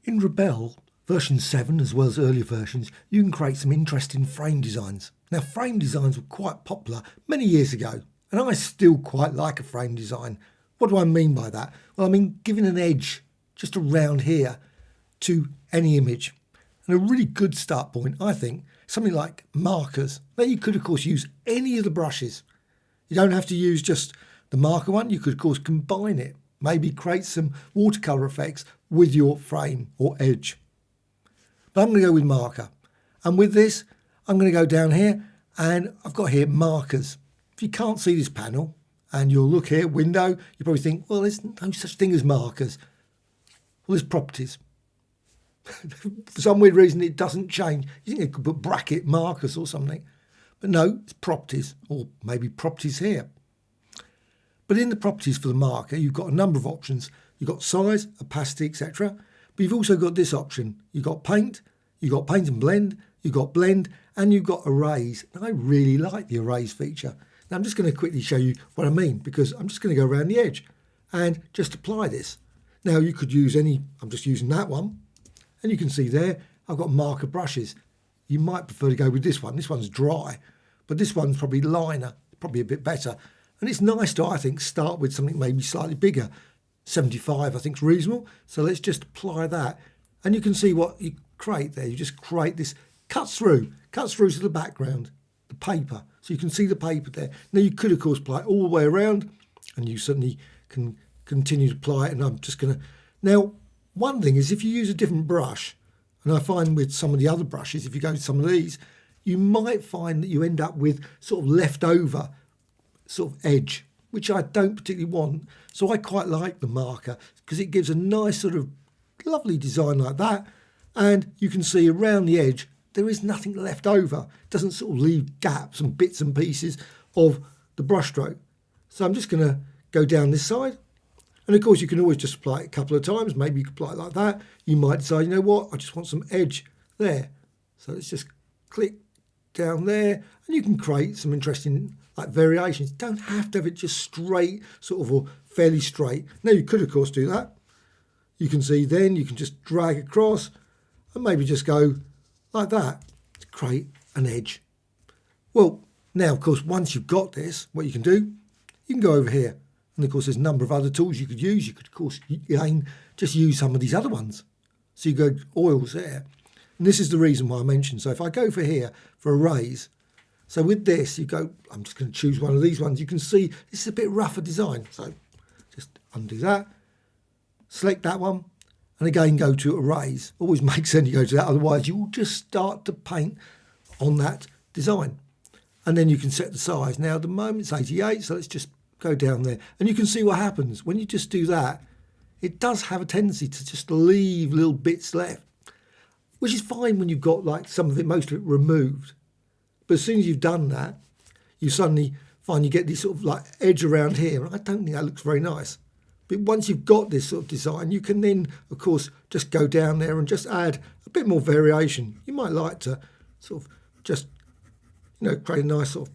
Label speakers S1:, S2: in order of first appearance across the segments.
S1: In Rebelle, version 7 as well as earlier versions, you can create some interesting frame designs. Now, frame designs were quite popular many years ago, and I still quite like a frame design. What do I mean by that? Well, I mean giving an edge just around here to any image. And a really good start point, I think, something like markers. Now, you could, of course, use any of the brushes. You don't have to use just the marker one. You could, of course, combine it. Maybe create some watercolour effects with your frame or edge. But I'm going to go with marker. And with this, I'm going to go down here and I've got here markers. If you can't see this panel and you'll look here, window, you probably think, well, there's no such thing as markers. Well, there's properties. For some weird reason, it doesn't change. You think it could put bracket markers or something. But no, it's properties, or maybe properties here. But in the properties for the marker, you've got a number of options. You've got size, opacity, etc. But you've also got this option. You've got paint, you've got paint and blend, you've got blend, and you've got erase. And I really like the erase feature. Now I'm just going to quickly show you what I mean, because I'm just going to go around the edge and just apply this. Now you could use any, I'm just using that one. And you can see there, I've got marker brushes. You might prefer to go with this one. This one's dry, but this one's probably liner, probably a bit better. And it's nice to, I think, start with something maybe slightly bigger. 75, I think, is reasonable. So let's just apply that. And you can see what you create there. You just create this, cuts through to the background, the paper. So you can see the paper there. Now you could, of course, apply it all the way around, and you certainly can continue to apply it. And I'm just going to, now, one thing is if you use a different brush, and I find with some of the other brushes, if you go to some of these, you might find that you end up with sort of leftover sort of edge, which I don't particularly want. So I quite like the marker because it gives a nice sort of lovely design like that. And you can see around the edge, there is nothing left over. It doesn't sort of leave gaps and bits and pieces of the brush stroke. So I'm just going to go down this side. And of course, you can always just apply it a couple of times. Maybe you can apply it like that. You might decide, you know what, I just want some edge there. So let's just click down there, and you can create some interesting like variations. Don't have to have it just straight, sort of, or fairly straight. Now you could, of course, do that. You can see then you can just drag across and maybe just go like that to create an edge. Well, now, of course, once you've got this, what you can do, you can go over here. And of course, there's a number of other tools you could use. You could, of course, again, just use some of these other ones. So you go oils there. And this is the reason why I mentioned. So if I go for here for erase, so with this, you go, I'm just going to choose one of these ones. You can see this is a bit rougher design. So just undo that, select that one, and again, go to erase. Always makes sense you go to that. Otherwise, you will just start to paint on that design. And then you can set the size. Now, at the moment, it's 88. So let's just go down there. And you can see what happens. When you just do that, it does have a tendency to just leave little bits left, which is fine when you've got like some of it, most of it removed. But as soon as you've done that, you suddenly find you get this sort of like edge around here. And I don't think that looks very nice. But once you've got this sort of design, you can then, of course, just go down there and just add a bit more variation. You might like to sort of just, you know, create a nice sort of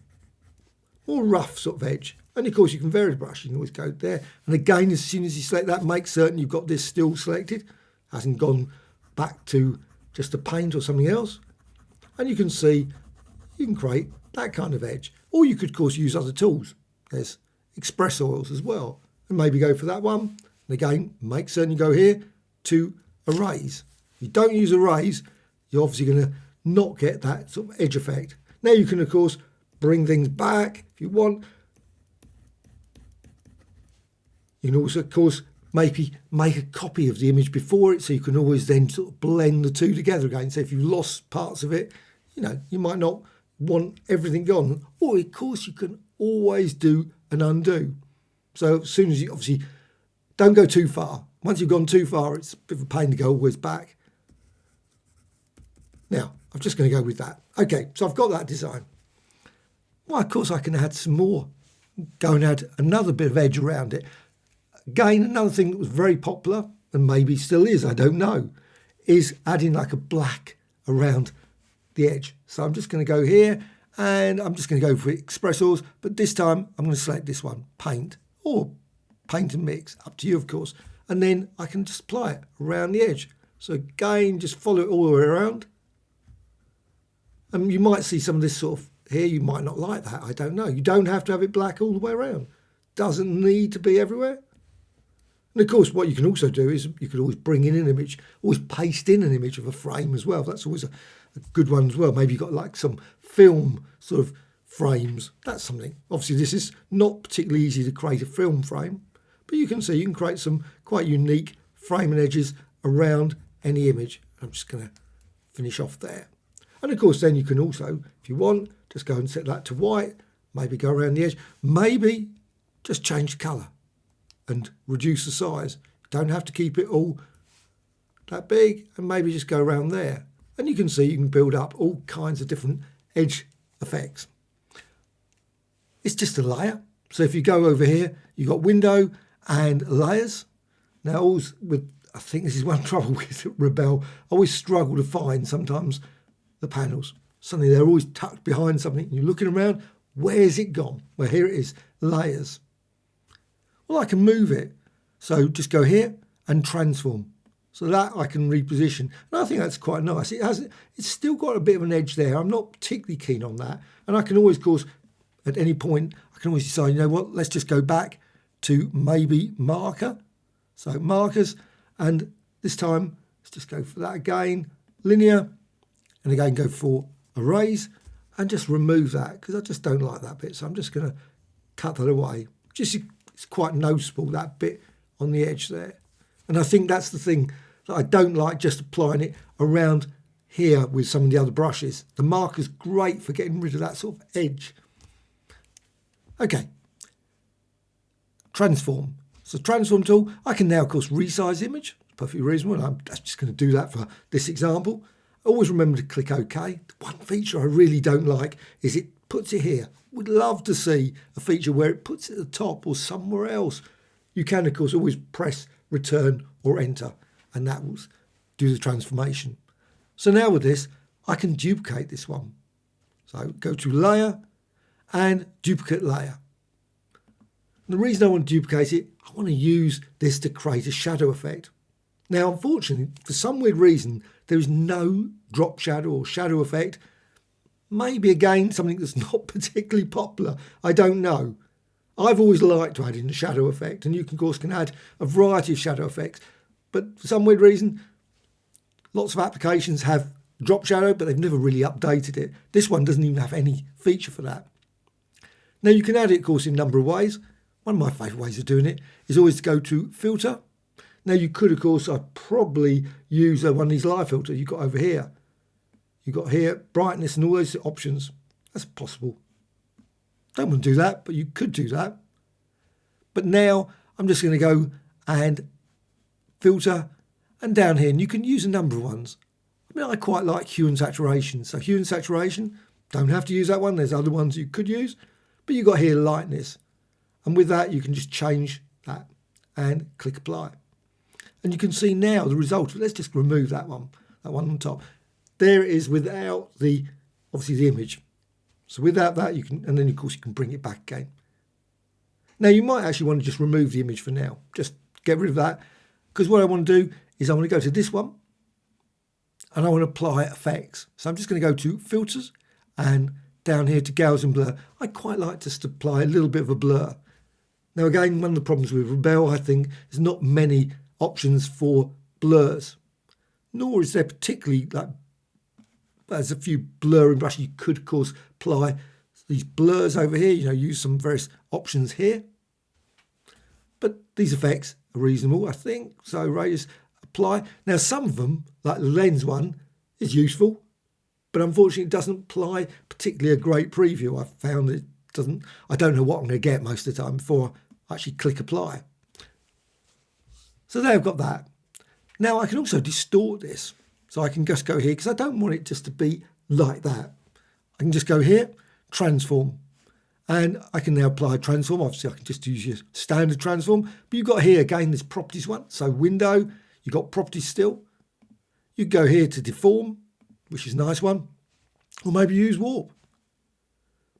S1: more rough sort of edge. And of course, you can vary the brush. You can always go there. And again, as soon as you select that, make certain you've got this still selected. Hasn't gone back to just a paint or something else. And you can see you can create that kind of edge. Or you could, of course, use other tools. There's express oils as well. And maybe go for that one. And again, make certain you go here to erase. If you don't use erase, you're obviously going to not get that sort of edge effect. Now you can, of course, bring things back if you want. You can also, of course, maybe make a copy of the image before it, so you can always then sort of blend the two together again. So if you've lost parts of it, you know, you might not want everything gone. Or, of course, you can always do an undo. So as soon as you, obviously, don't go too far. Once you've gone too far, it's a bit of a pain to go always back. Now, I'm just going to go with that. Okay, so I've got that design. Well, of course, I can add some more. Go and add another bit of edge around it. Again, another thing that was very popular, and maybe still is, I don't know, is adding like a black around the edge. So I'm just going to go here, and I'm just going to go for Express Oils, but this time I'm going to select this one, Paint, or Paint and Mix, up to you, of course. And then I can just apply it around the edge. So again, just follow it all the way around. And you might see some of this sort of here, you might not like that, I don't know. You don't have to have it black all the way around. Doesn't need to be everywhere. And of course, what you can also do is you could always bring in an image, always paste in an image of a frame as well. That's always a good one as well. Maybe you've got like some film sort of frames. That's something. Obviously, this is not particularly easy to create a film frame, but you can see you can create some quite unique frame and edges around any image. I'm just going to finish off there. And of course, then you can also, if you want, just go and set that to white, maybe go around the edge, maybe just change the colour and reduce the size. You don't have to keep it all that big, and maybe just go around there. And you can see you can build up all kinds of different edge effects. It's just a layer. So if you go over here, you've got window and layers. Now, always with, I think this is one trouble with Rebelle, I always struggle to find sometimes the panels. Suddenly they're always tucked behind something. And you're looking around, where's it gone? Well, here it is, layers. Well, I can move it. So just go here and transform. So that I can reposition. And I think that's quite nice. It's still got a bit of an edge there. I'm not particularly keen on that. And I can always, of course, at any point, I can always decide, you know what, let's just go back to maybe marker. So markers. And this time, let's just go for that again. Linear. And again, go for erase. And just remove that, because I just don't like that bit. So I'm just going to cut that away. It's quite noticeable, that bit on the edge there. And I think that's the thing that I don't like, just applying it around here with some of the other brushes. The marker's great for getting rid of that sort of edge. Okay. Transform. So transform tool, I can now, of course, resize the image. It's perfectly reasonable. I'm just going to do that for this example. Always remember to click OK. The one feature I really don't like is it puts it here. Would love to see a feature where it puts it at the top or somewhere else. You can, of course, always press return or enter, and that will do the transformation. So now with this, I can duplicate this one. So go to layer and duplicate layer. And the reason I want to duplicate it, I want to use this to create a shadow effect. Now, unfortunately, for some weird reason, there is no drop shadow or shadow effect. Maybe, again, something that's not particularly popular. I don't know. I've always liked to add in a shadow effect, and you, of course, can add a variety of shadow effects. But for some weird reason, lots of applications have drop shadow, but they've never really updated it. This one doesn't even have any feature for that. Now, you can add it, of course, in a number of ways. One of my favourite ways of doing it is always to go to Filter. Now, you could, of course, I'd probably use one of these live filters you've got over here. You've got here, brightness and all those options. That's possible. Don't want to do that, but you could do that. But now I'm just going to go and filter and down here, and you can use a number of ones. I mean, I quite like hue and saturation. So hue and saturation, don't have to use that one. There's other ones you could use, but you've got here lightness. And with that, you can just change that and click apply. And you can see now the result. Let's just remove that one on top. There it is without obviously the image. So without that, you can, and then of course you can bring it back again. Now you might actually want to just remove the image for now. Just get rid of that. Because what I want to do is I want to go to this one and I want to apply effects. So I'm just going to go to filters and down here to Gaussian blur. I quite like just to apply a little bit of a blur. Now again, one of the problems with Rebelle, I think, is not many options for blurs. Nor is there particularly there's a few blurring brushes. You could, of course, apply these blurs over here, use some various options here. But these effects are reasonable, I think. So just apply. Now, some of them, like the lens one, is useful, but unfortunately it doesn't apply particularly a great preview. I've found it doesn't, I don't know what I'm going to get most of the time before I actually click apply. So there I've got that. Now I can also distort this. So I can just go here, because I don't want it just to be like that. I can just go here, transform. And I can now apply a transform. Obviously, I can just use your standard transform. But you've got here, again, this properties one. So window, you've got properties still. You go here to deform, which is a nice one. Or maybe use warp.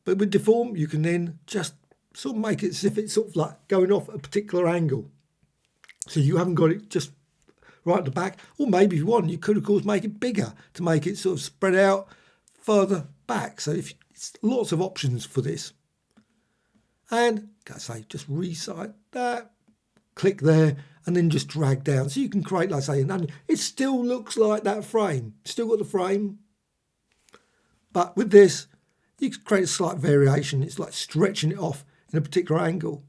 S1: But with deform, you can then just sort of make it as if it's sort of like going off a particular angle. So you haven't got it just right at the back. Or maybe if you want, you could of course make it bigger to make it sort of spread out further back. So it's lots of options for this. And like I say, just resize that, click there, and then just drag down. So you can create, like I say, an onion. It still looks like that frame. Still got the frame. But with this, you can create a slight variation. It's like stretching it off in a particular angle,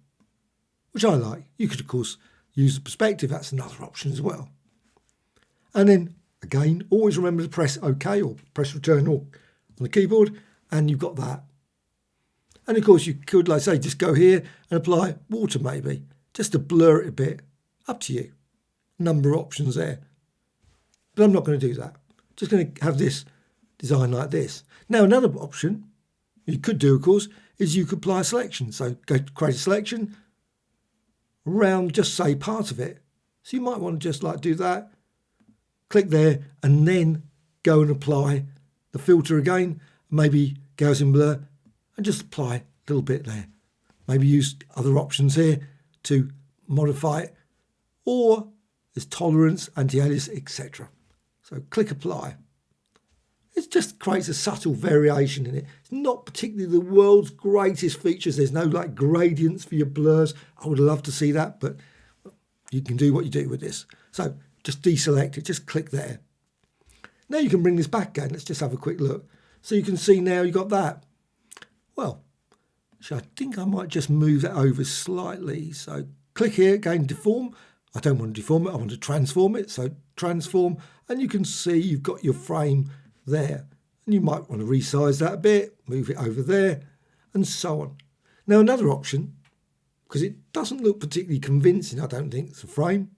S1: which I like. You could, of course, use the perspective. That's another option as well. And then, again, always remember to press OK or press return all on the keyboard, and you've got that. And of course, you could, like I say, just go here and apply water maybe, just to blur it a bit. Up to you. Number of options there. But I'm not going to do that. Just going to have this design like this. Now, another option you could do, of course, is you could apply a selection. So go to create a selection around, just say, part of it. So you might want to just like do that. Click there and then go and apply the filter again. Maybe Gaussian blur and just apply a little bit there. Maybe use other options here to modify it. Or there's tolerance, anti-alias, etc. So click apply. It just creates a subtle variation in it. It's not particularly the world's greatest features. There's no like gradients for your blurs. I would love to see that, but you can do what you do with this. So just deselect it, just click there. Now you can bring this back again. Let's just have a quick look. So you can see now you've got that. Well, I think I might just move that over slightly. So click here, again, deform. I don't want to deform it, I want to transform it. So transform, and you can see you've got your frame there. And you might want to resize that a bit, move it over there, and so on. Now another option, because it doesn't look particularly convincing, I don't think, it's a frame.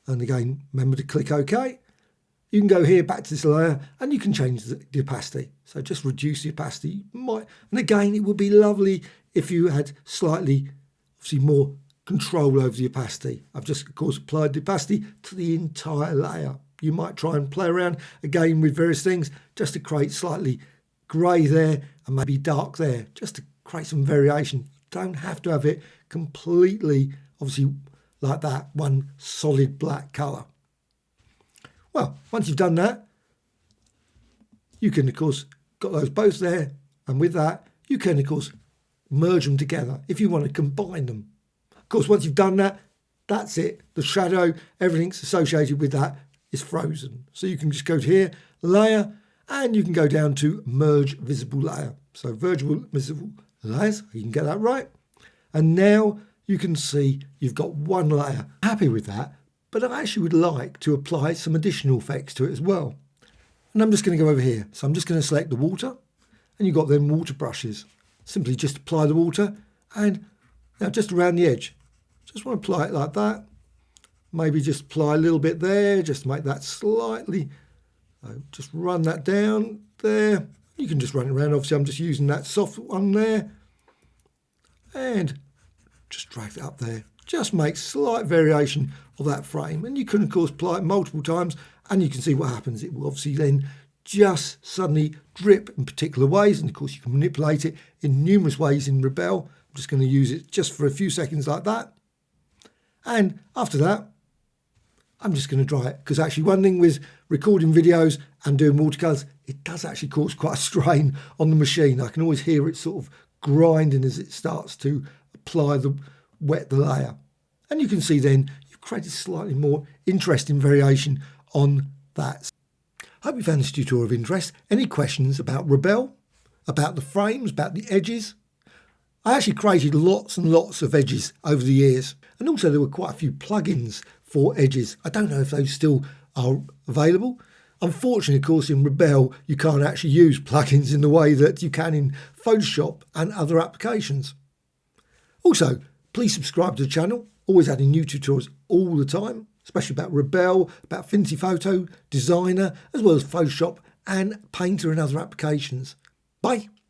S1: And again, remember to click OK. You can go here back to this layer and you can change the opacity. So just reduce the opacity. And again, it would be lovely if you had slightly, obviously, more control over the opacity. I've just, of course, applied the opacity to the entire layer. You might try and play around again with various things just to create slightly grey there and maybe dark there, just to create some variation. You don't have to have it completely, obviously, like that, one solid black colour. Well, once you've done that, you can, of course, got those both there, and with that, you can, of course, merge them together if you want to combine them. Of course, once you've done that, that's it. The shadow, everything's associated with that is frozen. So you can just go to here, layer, and you can go down to merge visible layer. So visible layers, you can get that right. And now you can see you've got one layer. Happy with that, but I actually would like to apply some additional effects to it as well. And I'm just going to go over here. So I'm just going to select the water, and you've got them water brushes. Simply just apply the water, and now just around the edge. Just want to apply it like that. Maybe just apply a little bit there, just to make that slightly. Just run that down there. You can just run it around. Obviously, I'm just using that soft one there. And just drag that up there. Just make slight variation of that frame. And you can, of course, apply it multiple times, and you can see what happens. It will obviously then just suddenly drip in particular ways. And, of course, you can manipulate it in numerous ways in Rebelle. I'm just going to use it just for a few seconds like that. And after that, I'm just going to dry it, because actually one thing with recording videos and doing watercolours, it does actually cause quite a strain on the machine. I can always hear it sort of grinding as it starts to wet the layer. And you can see then you've created slightly more interesting variation on that. Hope you found this tutorial of interest. Any questions about Rebelle, about the frames, about the edges? I actually created lots and lots of edges over the years. And also there were quite a few plugins for edges. I don't know if those still are available. Unfortunately, of course, in Rebelle, you can't actually use plugins in the way that you can in Photoshop and other applications. Also, please subscribe to the channel. Always adding new tutorials all the time, especially about Rebelle, about Affinity Photo, Designer, as well as Photoshop and Painter and other applications. Bye.